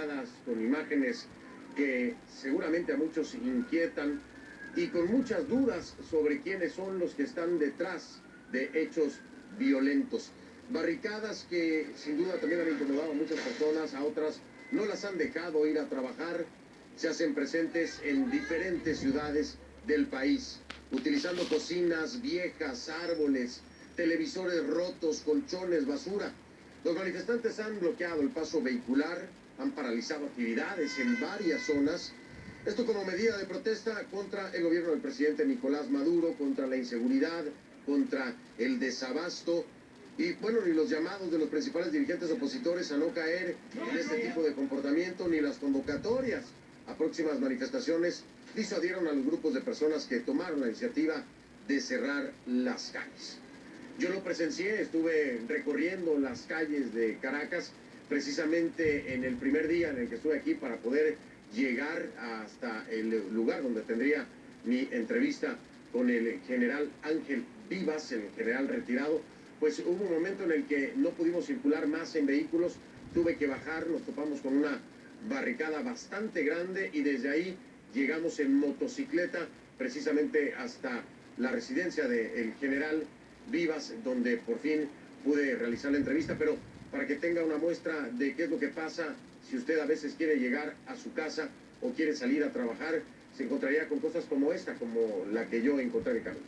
barricadas, con imágenes que seguramente a muchos inquietan y con muchas dudas sobre quiénes son los que están detrás de hechos violentos. Barricadas que sin duda también han incomodado a muchas personas, a otras no las han dejado ir a trabajar, se hacen presentes en diferentes ciudades del país, utilizando cocinas viejas, árboles, televisores rotos, colchones, basura. Los manifestantes han bloqueado el paso vehicular, han paralizado actividades en varias zonas. Esto como medida de protesta contra el gobierno del presidente Nicolás Maduro, contra la inseguridad, contra el desabasto y bueno, ni los llamados de los principales dirigentes opositores a no caer en este tipo de comportamiento, ni las convocatorias a próximas manifestaciones disuadieron a los grupos de personas que tomaron la iniciativa de cerrar las calles. Yo lo presencié, estuve recorriendo las calles de Caracas precisamente en el primer día en el que estuve aquí para poder llegar hasta el lugar donde tendría mi entrevista con el general Ángel Vivas, el general retirado. Pues hubo un momento en el que no pudimos circular más en vehículos, tuve que bajar, nos topamos con una barricada bastante grande y desde ahí llegamos en motocicleta precisamente hasta la residencia del general Vivas, donde por fin pude realizar la entrevista, pero para que tenga una muestra de qué es lo que pasa si usted a veces quiere llegar a su casa o quiere salir a trabajar, se encontraría con cosas como esta, como la que yo encontré en el camino.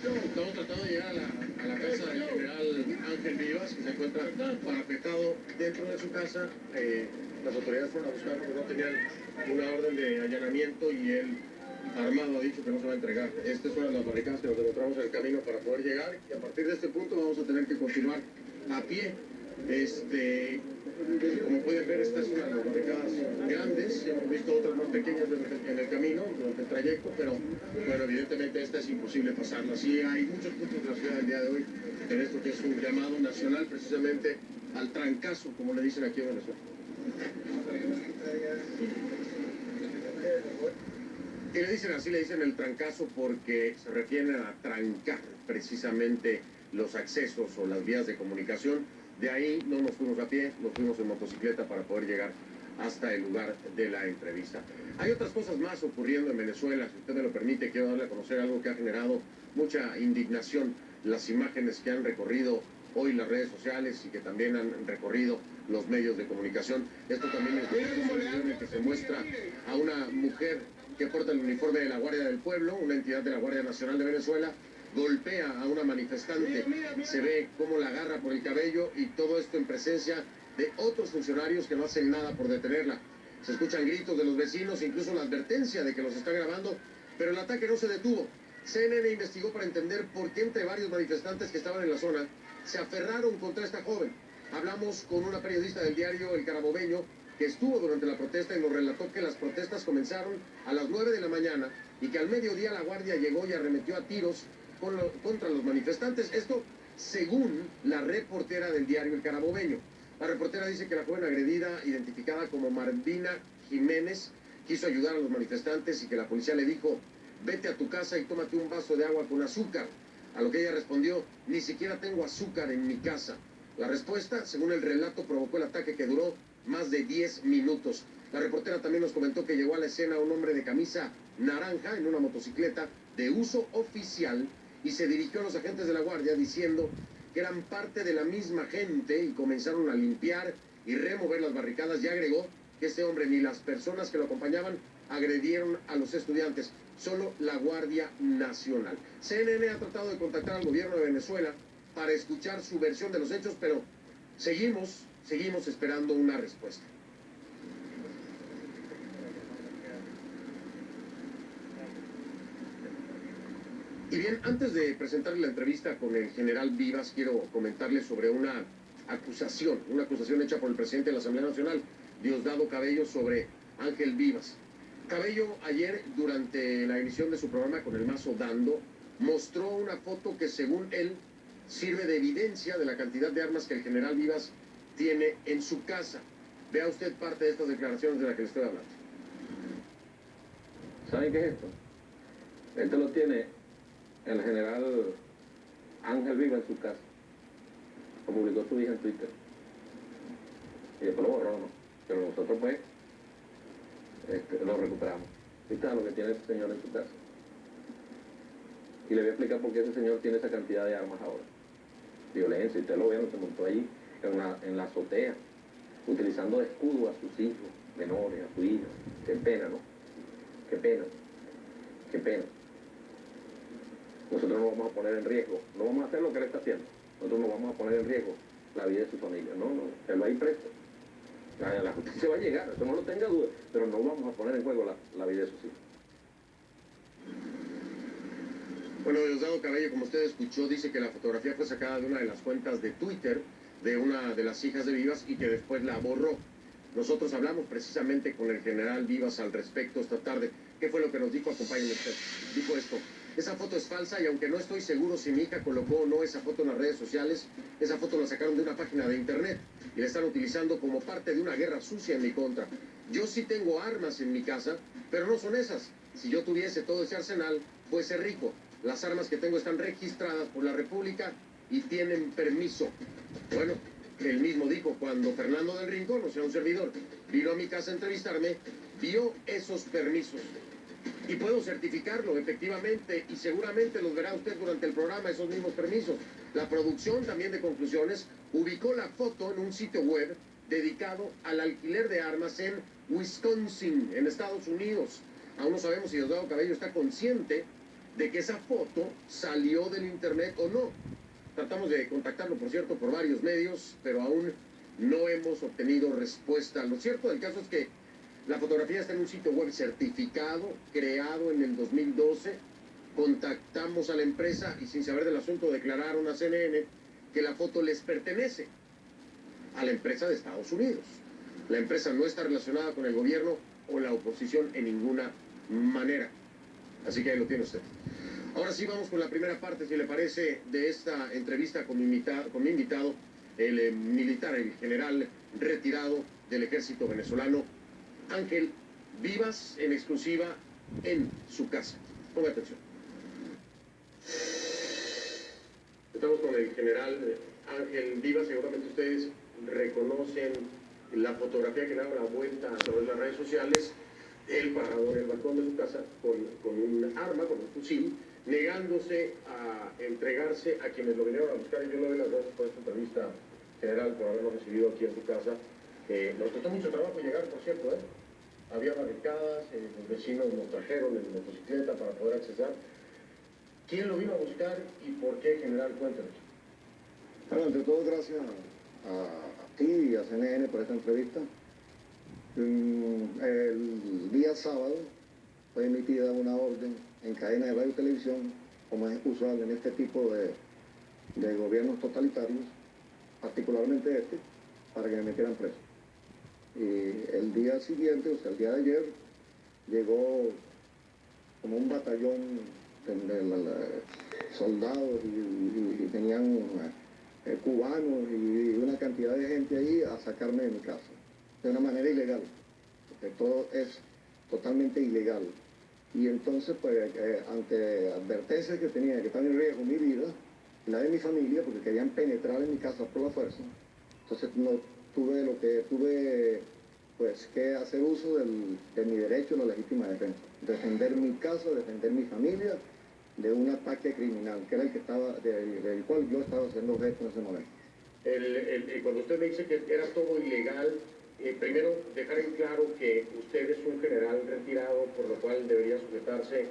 Estamos tratando de llegar a la casa del general Ángel Vivas, que se encuentra parapetado dentro de su casa. Las autoridades fueron a buscarlo, porque no tenían una orden de allanamiento y él, armado, ha dicho que no se va a entregar. Esta es una de las barricadas que nos encontramos en el camino para poder llegar y a partir de este punto vamos a tener que continuar a pie. Como pueden ver, esta es una de las barricadas grandes. Hemos visto otras más pequeñas en el camino durante el trayecto, pero bueno, evidentemente esta es imposible pasarla. Sí, hay muchos puntos de la ciudad el día de hoy en esto que es un llamado nacional precisamente al trancazo, como le dicen aquí en Venezuela. Y le dicen así, le dicen el trancazo porque se refieren a trancar precisamente los accesos o las vías de comunicación. De ahí no nos fuimos a pie, nos fuimos en motocicleta para poder llegar hasta el lugar de la entrevista. Hay otras cosas más ocurriendo en Venezuela, si usted me lo permite, quiero darle a conocer algo que ha generado mucha indignación, las imágenes que han recorrido hoy las redes sociales y que también han recorrido los medios de comunicación. Esto también es un video en el que se muestra a una mujer que porta el uniforme de la Guardia del Pueblo, una entidad de la Guardia Nacional de Venezuela, golpea a una manifestante, se ve cómo la agarra por el cabello y todo esto en presencia de otros funcionarios que no hacen nada por detenerla. Se escuchan gritos de los vecinos, incluso la advertencia de que los está grabando, pero el ataque no se detuvo. CNN investigó para entender por qué entre varios manifestantes que estaban en la zona se aferraron contra esta joven. Hablamos con una periodista del diario El Carabobeño que estuvo durante la protesta y nos relató que las protestas comenzaron a las 9 de la mañana y que al mediodía la guardia llegó y arremetió a tiros contra los manifestantes. Esto según la reportera del diario El Carabobeño. La reportera dice que la joven agredida, identificada como Marvina Jiménez, quiso ayudar a los manifestantes y que la policía le dijo: vete a tu casa y tómate un vaso de agua con azúcar. A lo que ella respondió: ni siquiera tengo azúcar en mi casa. La respuesta, según el relato, provocó el ataque que duró más de 10 minutos. La reportera también nos comentó que llegó a la escena un hombre de camisa naranja en una motocicleta de uso oficial y se dirigió a los agentes de la guardia diciendo que eran parte de la misma gente y comenzaron a limpiar y remover las barricadas, y agregó que este hombre ni las personas que lo acompañaban agredieron a los estudiantes, solo la Guardia Nacional. CNN ha tratado de contactar al gobierno de Venezuela para escuchar su versión de los hechos, pero seguimos esperando una respuesta. Y bien, antes de presentarle la entrevista con el general Vivas, quiero comentarle sobre una acusación hecha por el presidente de la Asamblea Nacional, Diosdado Cabello, sobre Ángel Vivas. Cabello ayer, durante la emisión de su programa Con el Mazo Dando, mostró una foto que según él sirve de evidencia de la cantidad de armas que el general Vivas tiene en su casa. Vea usted parte de estas declaraciones de las que le estoy hablando. ¿Saben qué es esto? Esto lo tiene el general Ángel Vivas en su casa. Lo publicó su hija en Twitter. nosotros pues lo recuperamos. Ahí está lo que tiene ese señor en su casa. Y le voy a explicar por qué ese señor tiene esa cantidad de armas ahora. Violencia, y usted lo ve, se montó ahí en la azotea, utilizando de escudo a sus hijos menores, a su hija. Qué pena, ¿no? Qué pena, qué pena. Nosotros no vamos a poner en riesgo, no vamos a hacer lo que él está haciendo. Nosotros no vamos a poner en riesgo la vida de su familia. No, él va a ir preso. La justicia va a llegar, eso no lo tenga duda, pero no vamos a poner en juego la vida de sus hijos. Bueno, Diosdado Cabello, como usted escuchó, dice que la fotografía fue sacada de una de las cuentas de Twitter de una de las hijas de Vivas y que después la borró. Nosotros hablamos precisamente con el general Vivas al respecto esta tarde. ¿Qué fue lo que nos dijo? Acompáñenme usted. Dijo esto: esa foto es falsa y aunque no estoy seguro si mi hija colocó o no esa foto en las redes sociales, esa foto la sacaron de una página de internet y la están utilizando como parte de una guerra sucia en mi contra. Yo sí tengo armas en mi casa, pero no son esas. Si yo tuviese todo ese arsenal, fuese rico. Las armas que tengo están registradas por la República y tienen permiso. Bueno, él mismo dijo, cuando Fernando del Rincón, o sea, un servidor, vino a mi casa a entrevistarme, vio esos permisos. Y puedo certificarlo, efectivamente, y seguramente los verá usted durante el programa, esos mismos permisos. La producción también de Conclusiones ubicó la foto en un sitio web dedicado al alquiler de armas en Wisconsin, en Estados Unidos. Aún no sabemos si Diosdado Cabello está consciente de que esa foto salió del internet o no. Tratamos de contactarlo, por cierto, por varios medios, pero aún no hemos obtenido respuesta. Lo cierto del caso es que la fotografía está en un sitio web certificado, creado en el 2012. Contactamos a la empresa y sin saber del asunto declararon a CNN que la foto les pertenece a la empresa de Estados Unidos. La empresa no está relacionada con el gobierno o la oposición en ninguna manera. Así que ahí lo tiene usted. Ahora sí vamos con la primera parte, si le parece, de esta entrevista con mi invitado, el militar, el general retirado del ejército venezolano, Ángel Vivas, en exclusiva en su casa. Ponga atención. Estamos con el general Ángel Vivas. Seguramente ustedes reconocen la fotografía que da la vuelta a través de las redes sociales. Él parado en el balcón de su casa con un arma, con un fusil, negándose a entregarse a quienes lo vinieron a buscar. Y yo le doy las gracias por esta entrevista, general, por habernos recibido aquí en su casa. Nos costó mucho trabajo llegar, por cierto, Había barricadas, los vecinos nos trajeron en motocicleta para poder acceder. ¿Quién lo vino a buscar y por qué, general? Cuéntanos. Bueno, ante todo, gracias a ti y a CNN por esta entrevista. El día sábado fue emitida una orden en cadena de radio y televisión, como es usual en este tipo de gobiernos totalitarios, particularmente este, para que me metieran preso. Y el día siguiente, o sea, el día de ayer, llegó como un batallón de soldados y tenían cubanos y una cantidad de gente ahí a sacarme de mi casa, de una manera ilegal, porque todo es totalmente ilegal. Y entonces, pues, ante advertencias que tenía que estaba en riesgo mi vida, la de mi familia, porque querían penetrar en mi casa por la fuerza, entonces no tuve pues que hacer uso de mi derecho a la legítima defensa, defender mi casa, defender mi familia de un ataque criminal, que era el que del cual yo estaba siendo objeto en ese momento. Cuando usted me dice que era todo ilegal, primero dejar en claro que usted es un general retirado, por lo cual debería sujetarse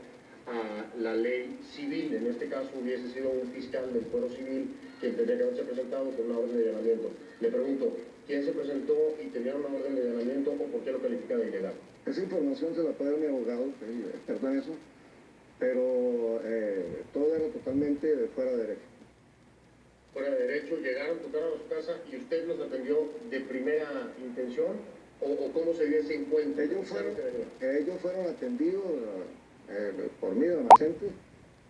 a la ley civil. En este caso hubiese sido un fiscal del Fuero Civil quien tendría que haberse presentado con una orden de allanamiento. Le pregunto, ¿quién se presentó y tenía una orden de allanamiento o por qué lo califica de ilegal? Esa información se la puede dar mi abogado, que es experto en eso, pero todo era totalmente fuera de derecho. Fuera de derecho, llegaron, tocaron a su casa y usted los atendió de primera intención, o cómo se dio ese encuentro. Ellos fueron atendidos por mí de adolescente,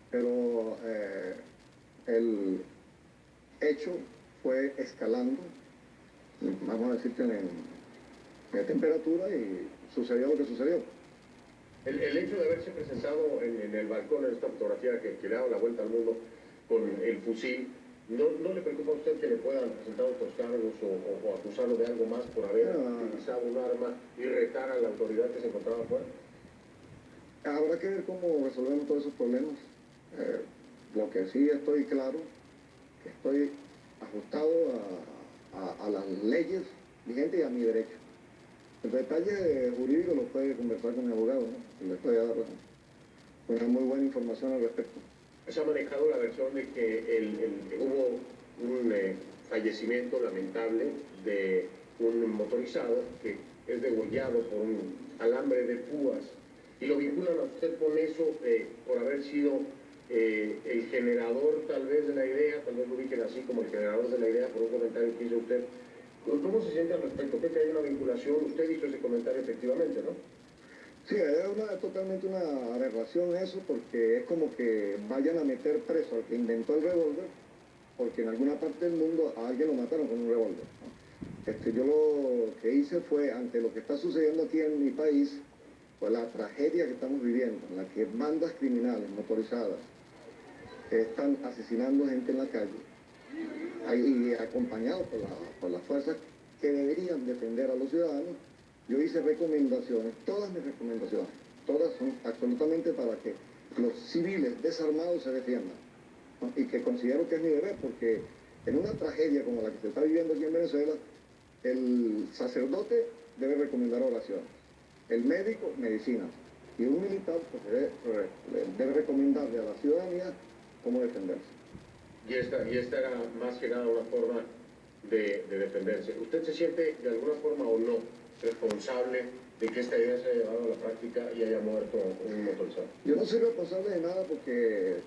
pero el hecho fue escalando, vamos a decir que en temperatura, y sucedió lo que sucedió. El hecho de haberse presentado en el balcón, en esta fotografía que le ha dado la vuelta al mundo con el fusil, ¿No le preocupa a usted que le puedan presentar otros cargos o acusarlo de algo más por haber utilizado un arma y retar a la autoridad que se encontraba afuera? Habrá que ver cómo resolvemos todos esos problemas. Lo que sí estoy claro, que estoy ajustado a las leyes vigentes y a mi derecho. El detalle jurídico lo puede conversar con mi abogado, ¿no? Y le puede dar una muy buena información al respecto. Se ha manejado la versión de que hubo un fallecimiento lamentable de un motorizado que es degollado por un alambre de púas y lo vinculan a usted con eso por haber sido el generador tal vez de la idea, tal vez lo ubiquen así como el generador de la idea por un comentario que hizo usted. ¿Cómo se siente al respecto? ¿Cree que hay una vinculación? Usted hizo ese comentario efectivamente, ¿no? Sí, es totalmente una aberración eso, porque es como que vayan a meter preso al que inventó el revólver, porque en alguna parte del mundo a alguien lo mataron con un revólver, ¿no? Yo lo que hice fue, ante lo que está sucediendo aquí en mi país, pues la tragedia que estamos viviendo, en la que bandas criminales motorizadas están asesinando gente en la calle, y acompañados por las fuerzas que deberían defender a los ciudadanos. Yo hice recomendaciones, todas mis recomendaciones, todas son absolutamente para que los civiles desarmados se defiendan, ¿no? Y que considero que es mi deber, porque en una tragedia como la que se está viviendo aquí en Venezuela, el sacerdote debe recomendar oraciones, el médico medicina, y un militar pues, debe recomendarle a la ciudadanía cómo defenderse. Y esta era más que nada una forma de defenderse. ¿Usted se siente de alguna forma o no responsable de que esta idea se haya llevado a la práctica y haya muerto un motorizado? Yo no soy responsable de nada, porque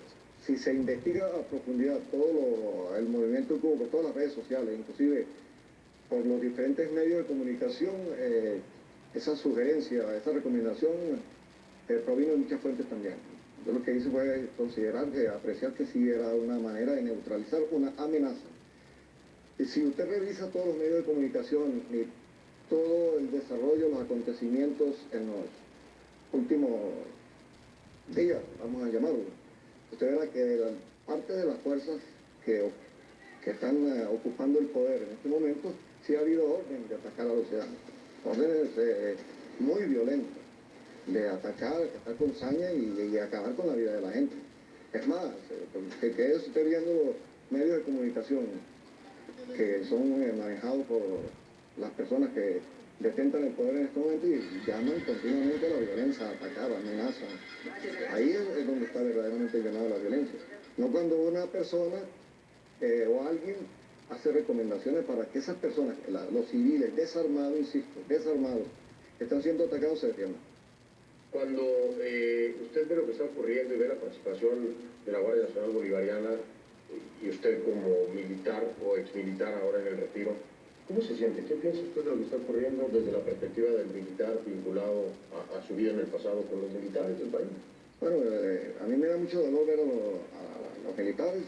si se investiga a profundidad todo el movimiento que hubo por todas las redes sociales, inclusive por los diferentes medios de comunicación, esa sugerencia, esa recomendación provino de muchas fuentes también. Yo lo que hice fue considerar, apreciar que sí era una manera de neutralizar una amenaza. Y si usted revisa todos los medios de comunicación y todo el desarrollo, los acontecimientos en los últimos días, vamos a llamarlo, usted verá que parte de las fuerzas que están ocupando el poder en este momento, sí ha habido orden de atacar a los ciudadanos, órdenes muy violentas, de atacar con saña y acabar con la vida de la gente. Es más, que quede usted viendo medios de comunicación que son manejados por las personas que detentan el poder en este momento y llaman continuamente a la violencia, a atacar, amenazan. Ahí es donde está verdaderamente llamada la violencia. No cuando una persona o alguien hace recomendaciones para que esas personas, los civiles desarmados, insisto, desarmados, que están siendo atacados, se defiendan. Cuando usted ve lo que está ocurriendo y ve la participación de la Guardia Nacional Bolivariana y usted como militar o exmilitar ahora en el retiro, ¿cómo se siente? ¿Qué piensa usted de lo que está ocurriendo desde la perspectiva del militar vinculado a su vida en el pasado con los militares del país? Bueno, a mí me da mucho dolor ver a los militares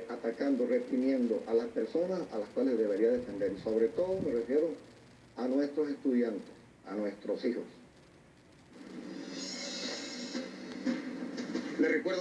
atacando, reprimiendo a las personas a las cuales debería defender. Y sobre todo me refiero a nuestros estudiantes, a nuestros hijos. Le recuerdo